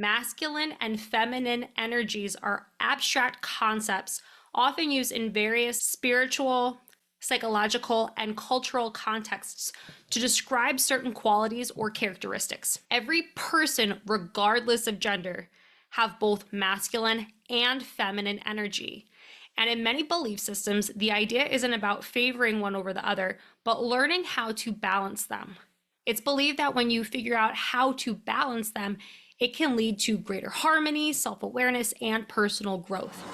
Masculine and feminine energies are abstract concepts often used in various spiritual, psychological, and cultural contexts to describe certain qualities or characteristics. Every person, regardless of gender, have both masculine and feminine energy. And in many belief systems, the idea isn't about favoring one over the other, but learning how to balance them. It's believed that when you figure out how to balance them, it can lead to greater harmony, self-awareness, and personal growth.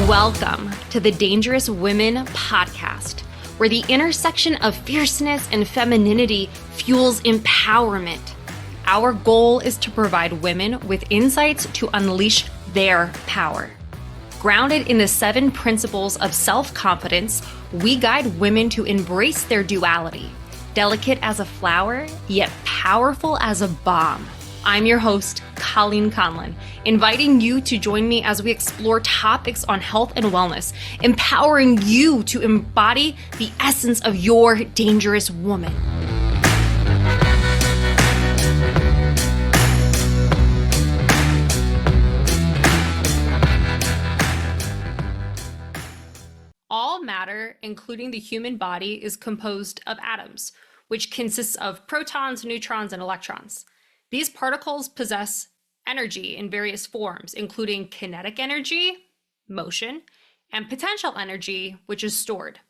Welcome to the Dangerous Women podcast, where the intersection of fierceness and femininity fuels empowerment. Our goal is to provide women with insights to unleash their power. Grounded in the 7 principles of self-confidence, we guide women to embrace their duality, delicate as a flower, yet powerful as a bomb. I'm your host, Colleen Conlon, inviting you to join me as we explore topics on health and wellness, empowering you to embody the essence of your dangerous woman. All matter, including the human body, is composed of atoms, which consists of protons, neutrons, and electrons. These particles possess energy in various forms, including kinetic energy, motion, and potential energy, which is stored.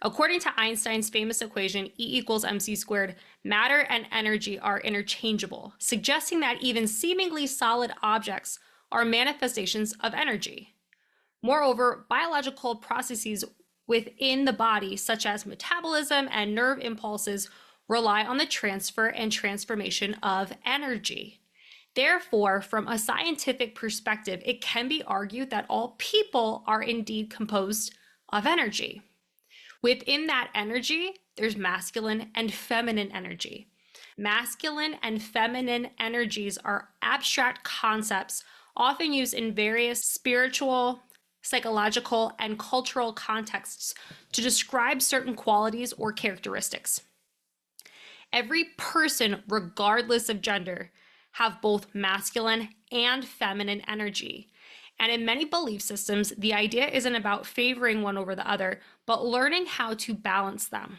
According to Einstein's famous equation, E=mc², matter and energy are interchangeable, suggesting that even seemingly solid objects are manifestations of energy. Moreover, biological processes within the body, such as metabolism and nerve impulses, rely on the transfer and transformation of energy. Therefore, from a scientific perspective, it can be argued that all people are indeed composed of energy. Within that energy, there's masculine and feminine energy. Masculine and feminine energies are abstract concepts often used in various spiritual, psychological, and cultural contexts to describe certain qualities or characteristics. Every person, regardless of gender, have both masculine and feminine energy. And in many belief systems, the idea isn't about favoring one over the other, but learning how to balance them.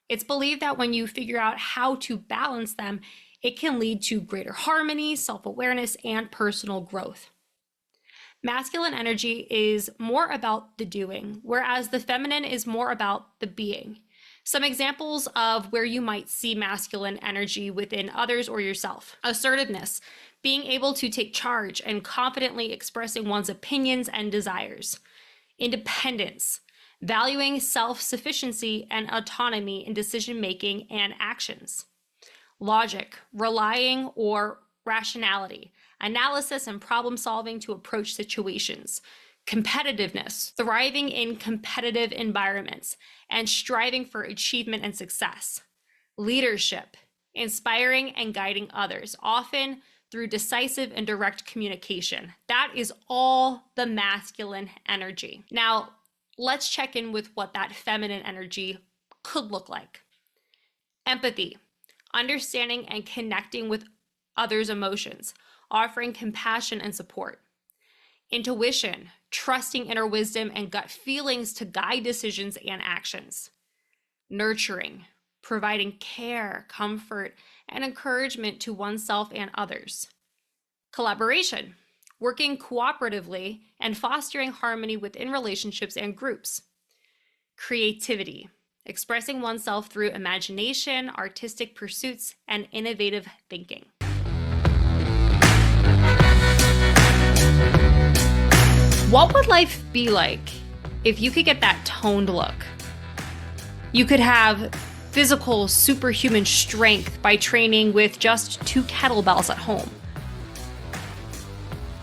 It's believed that when you figure out how to balance them, it can lead to greater harmony, self-awareness, and personal growth. Masculine energy is more about the doing, whereas the feminine is more about the being. Some examples of where you might see masculine energy within others or yourself: assertiveness, being able to take charge and confidently expressing one's opinions and desires; independence, valuing self-sufficiency and autonomy in decision-making and actions; logic, relying or rationality, analysis and problem-solving to approach situations; competitiveness, thriving in competitive environments and striving for achievement and success; leadership, inspiring and guiding others, often through decisive and direct communication. That is all the masculine energy. Now, let's check in with what that feminine energy could look like. Empathy, understanding and connecting with others' emotions, offering compassion and support. Intuition, trusting inner wisdom and gut feelings to guide decisions and actions. Nurturing, providing care, comfort, and encouragement to oneself and others. Collaboration, working cooperatively and fostering harmony within relationships and groups. Creativity, expressing oneself through imagination, artistic pursuits, and innovative thinking. What would life be like if you could get that toned look? You could have physical superhuman strength by training with just 2 kettlebells at home.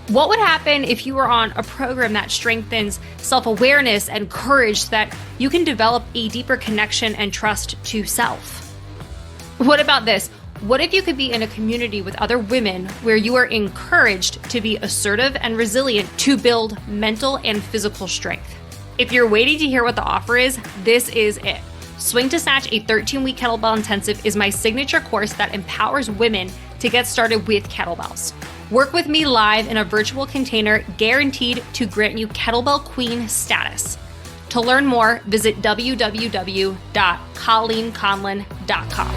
What would happen if you were on a program that strengthens self-awareness and courage so that you can develop a deeper connection and trust to self? What about this? What if you could be in a community with other women where you are encouraged to be assertive and resilient to build mental and physical strength? If you're waiting to hear what the offer is, this is it. Swing to Snatch, a 13-week kettlebell intensive, is my signature course that empowers women to get started with kettlebells. Work with me live in a virtual container guaranteed to grant you kettlebell queen status. To learn more, visit www.colleenconlon.com.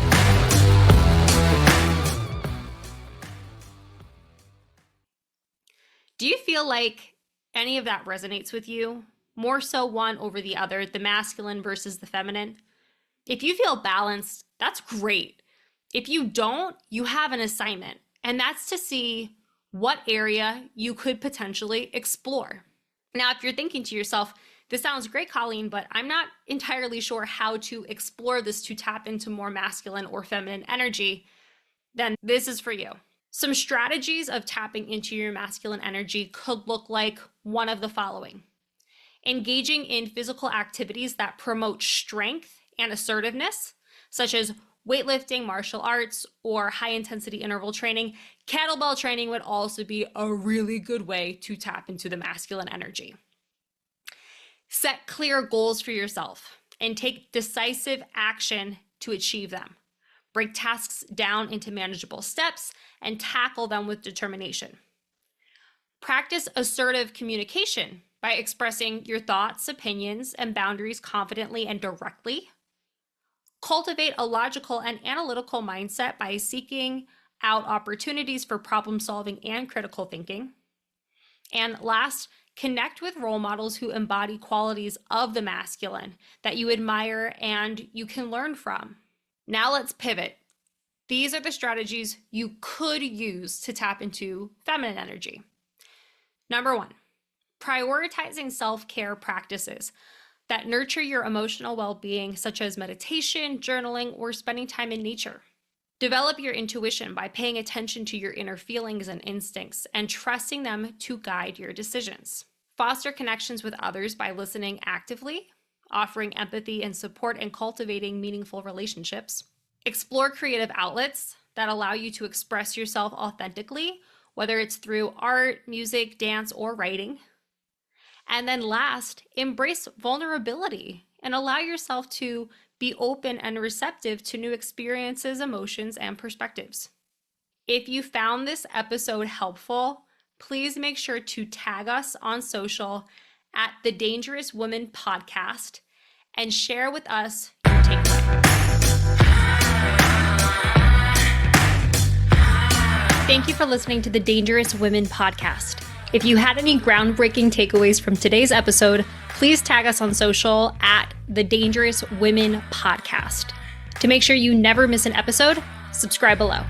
Do you feel like any of that resonates with you? More so one over the other, the masculine versus the feminine? If you feel balanced, that's great. If you don't, you have an assignment, and that's to see what area you could potentially explore. Now, if you're thinking to yourself, this sounds great, Colleen, but I'm not entirely sure how to explore this to tap into more masculine or feminine energy, then this is for you. Some strategies of tapping into your masculine energy could look like one of the following: engaging in physical activities that promote strength and assertiveness, such as weightlifting, martial arts, or high-intensity interval training. Kettlebell training would also be a really good way to tap into the masculine energy. Set clear goals for yourself and take decisive action to achieve them. Break tasks down into manageable steps and tackle them with determination. Practice assertive communication by expressing your thoughts, opinions, and boundaries confidently and directly. Cultivate a logical and analytical mindset by seeking out opportunities for problem solving and critical thinking. And last, connect with role models who embody qualities of the masculine that you admire and you can learn from. Now let's pivot. These are the strategies you could use to tap into feminine energy. Number 1, prioritizing self-care practices that nurture your emotional well-being, such as meditation, journaling, or spending time in nature. Develop your intuition by paying attention to your inner feelings and instincts and trusting them to guide your decisions. Foster connections with others by listening actively, offering empathy and support, and cultivating meaningful relationships. Explore creative outlets that allow you to express yourself authentically, whether it's through art, music, dance, or writing. And then last, embrace vulnerability and allow yourself to be open and receptive to new experiences, emotions, and perspectives. If you found this episode helpful, please make sure to tag us on social at The Dangerous Women Podcast and share with us your takeaway. Thank you for listening to the Dangerous Women Podcast. If you had any groundbreaking takeaways from today's episode, please tag us on social at The Dangerous Women Podcast. To make sure you never miss an episode, subscribe below.